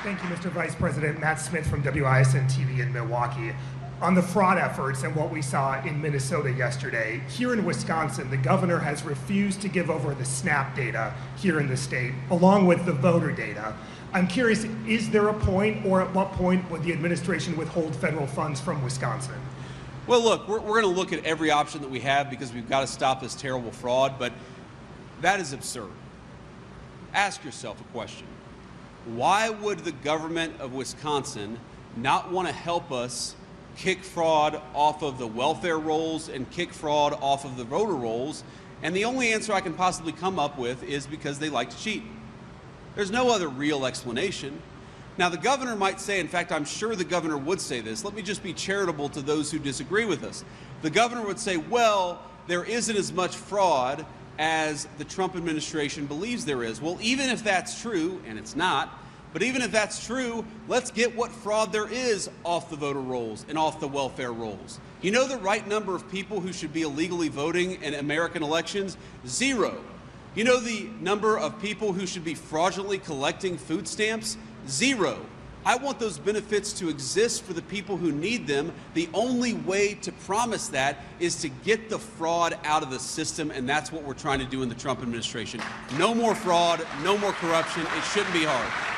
Thank you, Mr. Vice President. Matt Smith from WISN TV in Milwaukee. On the fraud efforts and what we saw in Minnesota yesterday, here in Wisconsin, the governor has refused to give over the SNAP data here in the state, along with the voter data. I'm curious, is there a point, or at what point would the administration withhold federal funds from Wisconsin? Well, look, we're going to look at every option that we have because we've got to stop this terrible fraud, but that is absurd. Ask yourself a question. Why would the government of Wisconsin not want to help us kick fraud off of the welfare rolls and kick fraud off of the voter rolls? And the only answer I can possibly come up with is because they like to cheat. There's no other real explanation. Now, the governor might say, in fact, I'm sure the governor would say this. Let me just be charitable to those who disagree with us. The governor would say, well, there isn't as much fraud as the Trump administration believes there is. Well, even if that's true, and it's not, but even if that's true, let's get what fraud there is off the voter rolls and off the welfare rolls. You know the right number of people who should be illegally voting in American elections? 0. You know the number of people who should be fraudulently collecting food stamps? 0. I want those benefits to exist for the people who need them. The only way to promise that is to get the fraud out of the system, and that's what we're trying to do in the Trump administration. No more fraud, no more corruption. It shouldn't be hard.